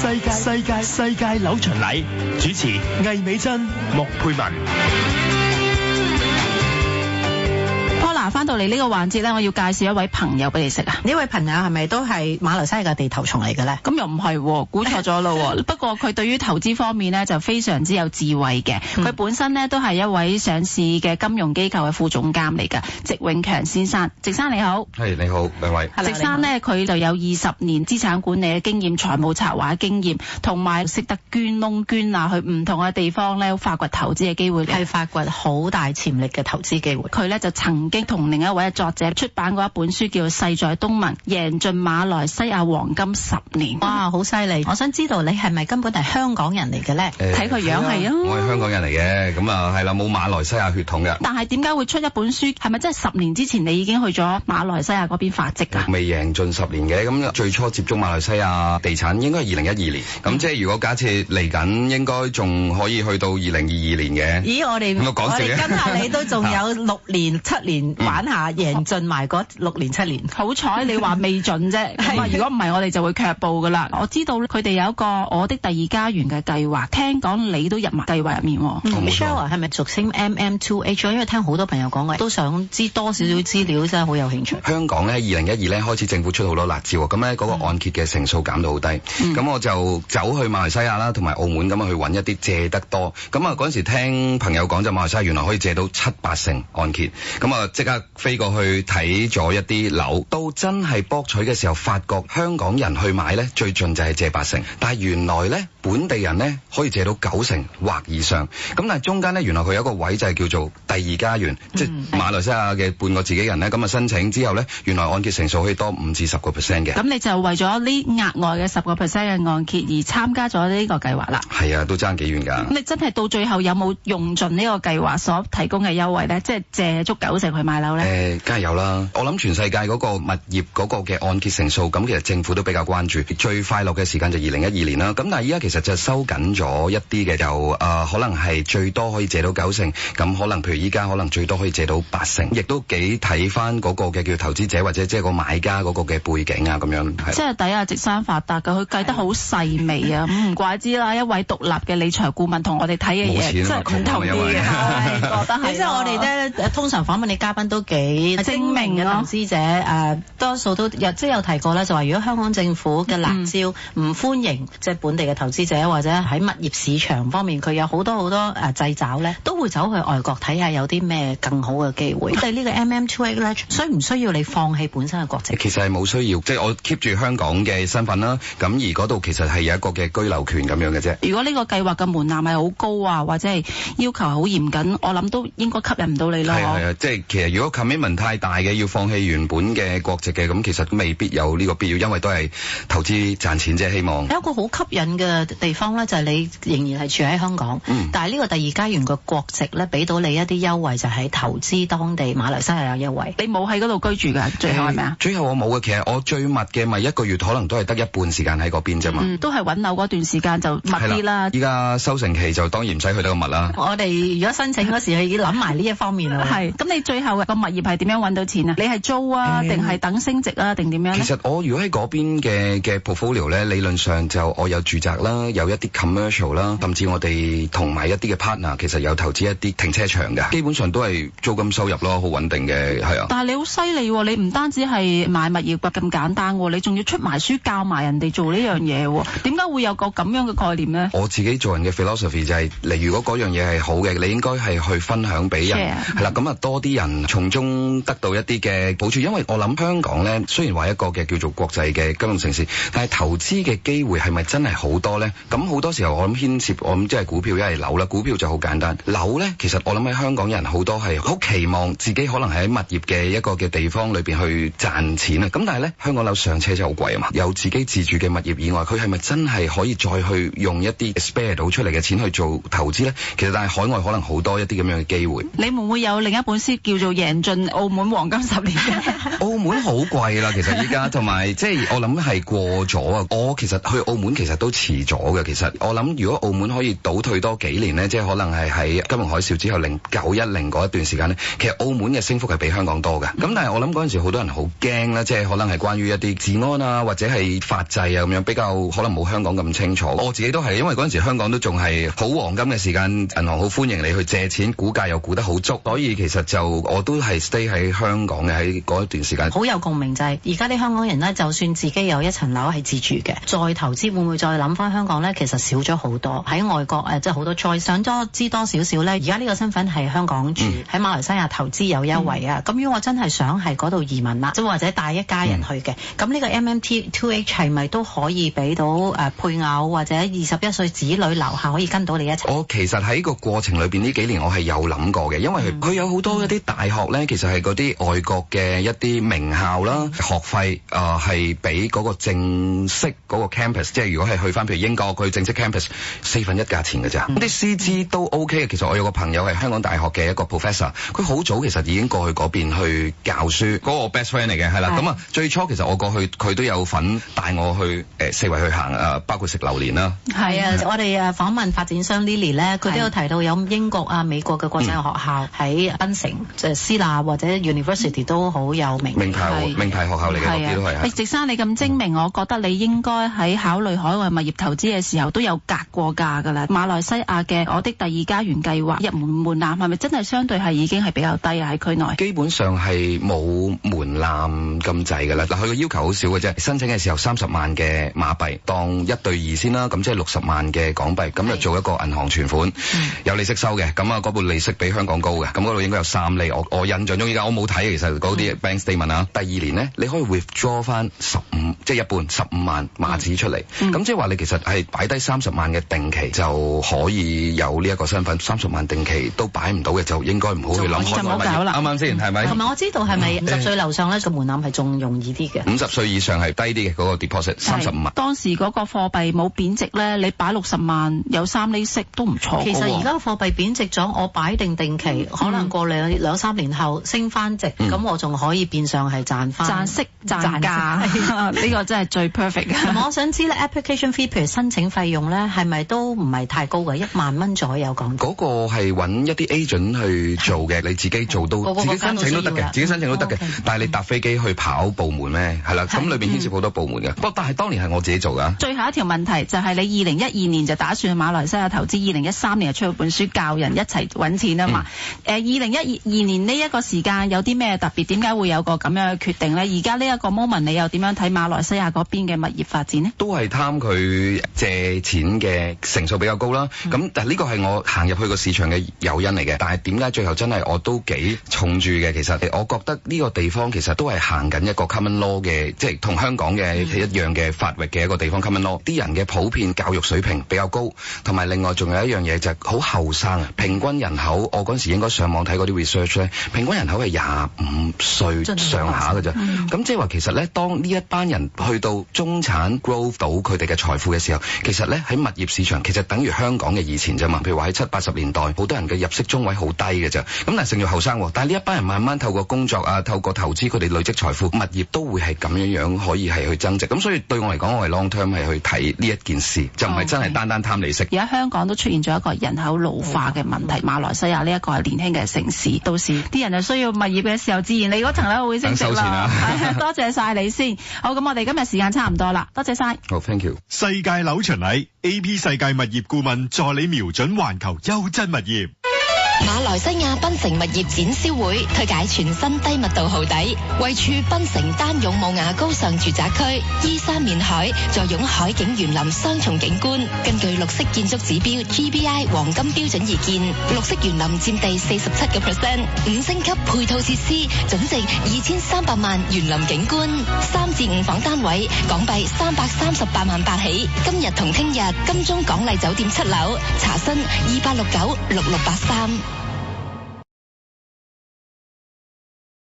世界柳巡禮，主持魏美珍、莫佩文。翻到嚟呢個環節咧，我要介紹一位朋友俾你識啊！呢位朋友係咪都係馬來西亞嘅地頭蟲嚟嘅咧？咁又唔係，估錯咗咯。不過佢對於投資方面呢，就非常之有智慧嘅。佢本身呢，都係一位上市嘅金融機構嘅副總監嚟㗎。植永強先生，植生你好。係，你好，兩位。植生呢，佢就有20年資產管理嘅經驗、財務策劃經驗，同埋識得捐窿捐罅去唔同嘅地方咧，發掘投資嘅機會，係發掘好大潛力嘅投資機會。佢咧就曾經同另一位作者出版過一本書，叫做《勢在東盟：贏盡馬來西亞黃金10年》。哇，好犀利！我想知道你係咪根本係香港人嚟嘅咧？睇佢樣係啊，我係香港人嚟嘅，咁啊係啦，冇馬來西亞血統嘅。但係點解會出一本書？係咪真係10年之前你已經去咗馬來西亞嗰邊發跡㗎？未贏盡10年嘅，咁最初接觸馬來西亞地產應該係2012年。咁即係如果假設嚟緊，應該仲可以去到2022年嘅。咦，我哋跟下你都仲有6年7年玩下。贏盡埋嗰6年7年，好彩你話未盡啫。咁啊，如果唔係，我哋就會卻步噶啦。我知道佢哋有一個我的第二家園嘅計劃，聽講你都入埋計劃入面。Michelle 係咪俗稱 MM2H？ 因為聽好多朋友講嘅，都想知多少少資料，真係好有興趣。香港咧2012咧開始政府出好多辣招，咁咧嗰個按揭嘅成數減到好低。咁我就走去馬來西亞啦，同埋澳門咁去揾一啲借得多。咁啊嗰陣時聽朋友講就馬來西亞原來可以借到7-8成按揭。咁啊即刻飛過去睇咗一啲樓，到真係博取嘅時候，發覺香港人去買呢，最盡就係借8成，但係原來呢，本地人呢可以借到9成或以上。咁但係中間呢，原來佢有一個位就係叫做第二家園，即係馬來西亞嘅半個自己人呢，咁啊申請之後呢，原來按揭成數可以多5至10%嘅。咁你就為咗呢額外嘅10%嘅按揭而參加咗呢個計劃啦？係啊，都爭幾遠㗎。咁你真係到最後有冇用盡呢個計劃所提供嘅優惠呢？即係借足9成去買樓呢？梗係有啦。我諗全世界嗰個物業嗰個嘅按揭成數，咁其實政府都比較關注。最快樂嘅時間就2012年啦。咁但係依家其實就收緊咗一啲嘅，就可能係最多可以借到9成。咁可能譬如依家可能最多可以借到8成，亦都幾睇翻嗰個嘅叫投資者或者即係個買家嗰個嘅背景啊咁樣。即係抵植生發達㗎，佢計得好細微啊！唔怪之啦，一位獨立嘅理財顧問同我哋睇嘅嘢，即係唔同啲嘅。覺得係。即係我哋咧，通常訪問你嘉賓都幾精明嘅投資者，多數都有即係有提過咧，就話如果香港政府嘅辣招唔歡迎即係本地嘅投資者，或者喺物業市場方面佢有好多掣肘咧，都會走去外國睇下有啲咩更好嘅機會。對呢個 MM2H 咧，需唔需要你放棄本身嘅國籍？其實係冇需要，即係我 keep 住香港嘅身份啦。咁而嗰度其實係有一個嘅居留權咁樣嘅啫。如果呢個計劃嘅門檻係好高啊，或者係要求係好嚴謹，我諗都應該吸引唔到你咯。係啊，即係其實如果 commitment 太大嘅，要放棄原本嘅國籍嘅，咁其實未必有呢個必要，因為都係投資賺錢啫。希望有一個好吸引嘅地方咧，就係你仍然係住喺香港，但係呢個第二家園嘅國籍咧，俾到你一啲優惠，就係投資當地馬來西亞有優惠。你冇喺嗰度居住㗎，最後係咪啊？最後我冇嘅，其實我最密嘅咪1個月可能都係得一半時間喺嗰邊啫嘛。都係揾樓嗰段時間就密啲啦。依家收成期就當然唔使去得咁密啦。我哋如果申請嗰時，係要諗埋呢一方面啦。係，咁你最後個物業係點樣揾到錢啊？你係租啊，定係等升值啊，定點樣咧？其實我如果喺嗰邊嘅 portfolio 咧，理論上就我有住宅啦，有一啲 commercial 啦，甚至我哋同埋一啲嘅 partner 其實有投資一啲停車場嘅，基本上都係租金收入咯，好穩定嘅，係啊。但係你好犀利喎，你唔單止係買物業咁簡單喎，你仲要出埋書教埋人哋做呢樣嘢喎，點解會有個咁樣嘅概念咧？我自己做人嘅 philosophy 就係，如果嗰樣嘢係好嘅，你應該係去分享俾人，係啦，咁啊多啲人從中得到一啲嘅好處，因為我諗香港咧，雖然話一個嘅叫做國際嘅金融城市，但係投資嘅機會係咪真係好多咧？咁好多時候我諗牽涉我諗即係股票一係樓啦，股票就好簡單，樓咧其實我諗喺香港人好多係好期望自己可能喺物業嘅一個嘅地方裏邊去賺錢啊，咁但係咧香港樓上車真係好貴啊嘛，有自己自住嘅物業以外，佢係咪真係可以再去用一啲 spare 到出嚟嘅錢去做投資咧？其實但係海外可能好多一啲咁樣嘅機會。你會唔會有另一本書叫做贏盡澳門黃金10年？澳門好貴啦，其實依家同埋即係我諗係過咗啊！我其實去澳門其實都遲咗咗嘅。其實我諗，如果澳門可以倒退多幾年呢，即係可能係喺金融海嘯之後0910嗰一段時間呢，其實澳門嘅升幅係比香港多嘅。咁但係我諗嗰陣時好多人好驚啦，即係可能係關於一啲治安啊，或者係法制啊咁樣，比較可能冇香港咁清楚。我自己都係，因為嗰陣時香港都仲係好黃金嘅時間，銀行好歡迎你去借錢，估價又估得好足，所以其實就我都係 stay 喺香港嘅，喺嗰一段時間。好有共鳴就係而家啲香港人呢，就算自己有一層樓係自住嘅，再投資會唔會再諗翻香港呢？其實少咗好多。喺外國即係好多再想多知多少少呢。而家呢個身份係香港住，喺馬來西亞投資有優惠啊。咁如果我真係想係嗰度移民啦，即或者帶一家人去嘅，咁呢個 MMT2H 係咪都可以俾到配偶或者21歲子女留下可以跟到你一齊？我其實喺個過程裏邊呢幾年我係有諗過嘅，因為佢有好多一啲大學呢，其實係嗰啲外國嘅一啲名校啦，學費係比嗰個正式嗰個 campus， 即係如果係去翻譬如英國佢正式 campus 1/4價錢嘅咋，啲師資都 OK 嘅。其實我有個朋友係香港大學嘅一個 professor， 佢好早其實已經過去嗰邊去教書，嗰個 best friend 嚟嘅，係啦。咁啊，最初其實我過去佢都有份帶我去四圍去行包括食榴蓮啦。係啊，我哋訪問發展商 Lily 咧，佢都有提到有英國啊、美國嘅國際學校喺檳城，即係私立或者 University 都好有名牌學校嚟嘅，嗰啲都係。植生你咁精明，我覺得你應該喺考慮海外物業投資嘅時候都有格過價㗎啦。馬來西亞嘅我的第二家園計劃入門檻係咪真係相對係已經係比較低啊？喺區內基本上係冇門檻咁滯㗎啦。嗱，佢個要求好少嘅啫，申請嘅時候30萬嘅馬幣當1對2先啦，咁即係60萬嘅港幣，咁就做一個銀行存款，有利息收嘅。咁啊，嗰部利息比香港高嘅，咁嗰度應該有3厘。我印象中依家我冇睇，其實嗰啲 bank statement 啊。第2年呢，你可以 withdraw 翻15，即係一半15萬馬紙出嚟。咁即係話你其實係擺低30萬嘅定期就可以有呢一個身份，30萬定期都擺唔到嘅就應該唔好去諗開外物業，啱唔啱先？係咪？同埋我知道係咪50歲樓上咧個門檻係仲容易啲嘅？50歲以上係低啲嘅嗰個 deposit 35萬。當時嗰個貨幣冇貶值咧，你擺60萬有3厘息都唔錯。其實而家貨幣貶值咗，我擺定期，可能過兩三年後升翻值，咁我仲可以變相係賺息賺價。呢個真係最 perfect 嘅。我想知咧 application fee， 譬如申請費用咧，係咪都唔係太高嘅？1萬蚊左右講。嗰個係揾一啲 agent 去做嘅，你自己做到自己申請都得嘅，自己申請都得嘅。但係你搭飛機去跑部門咩？係啦，咁裏邊牽涉好多部門嘅。不過但係當年係我自己做㗎。最後一條問題就係你2012年就打算去馬來西亞投資，2013年就出咗本書教人一齊揾錢啊嘛。2012年呢一個時間有啲咩特別？點解會有個咁樣嘅決定呢？而家呢一個 moment 你又點樣睇馬來西亞嗰邊嘅物業發展呢？都係貪佢借錢嘅成數比較高啦。咁但係呢個係我行入去個市場嘅誘因嚟嘅。但係點解最後真係我都幾重注嘅？其實我覺得呢個地方其實都係行緊一個 common law 嘅，即係同香港嘅一樣嘅法域嘅一個地方 common law。啲人嘅普遍教育水平比較高，同埋另外仲有一樣嘢就係好後生啊。平均人口我嗰陣時應該上網睇嗰啲 research 咧，平均人口係25歲上下嘅啫。咁即係話其實咧，當呢一班人去到中產 grow 到佢哋嘅財富嘅時候，其實咧喺物業市場其實等於香港嘅以前啫嘛。譬如話喺70、80年代，好多人嘅入息中位好低嘅啫。咁但係剩住後生，但係呢一班人慢慢透過工作啊，透過投資，佢哋累積財富，物業都會係咁樣可以係去增值。咁所以對我嚟講，我係 long term 係去睇呢一件事，就唔係真係單單貪利息。而家香港都出現咗一個人口老化嘅問題，馬來西亞呢一個係年輕嘅城市，到時啲人就需要物業嘅時候，自然你嗰層樓會升值啦。多謝晒你先。好，咁我哋今日時間差唔多啦，多謝晒。好 ，thank you。世界樓巡禮 AP 世界物業顧問助你瞄準環球優質物業。馬來西亞檳城物業展銷會推介全新低密度豪邸，位處檳城丹勇武雅高尚住宅區，依山面海，坐擁海景園林雙重景觀。根據綠色建築指標 GBI 黃金標準而建，綠色園林佔地47%， 5星級配套設施，總值2300萬園林景觀，3至5房單位，港幣338萬8起。今日同聽日，金鐘港麗酒店7樓，查詢28696683。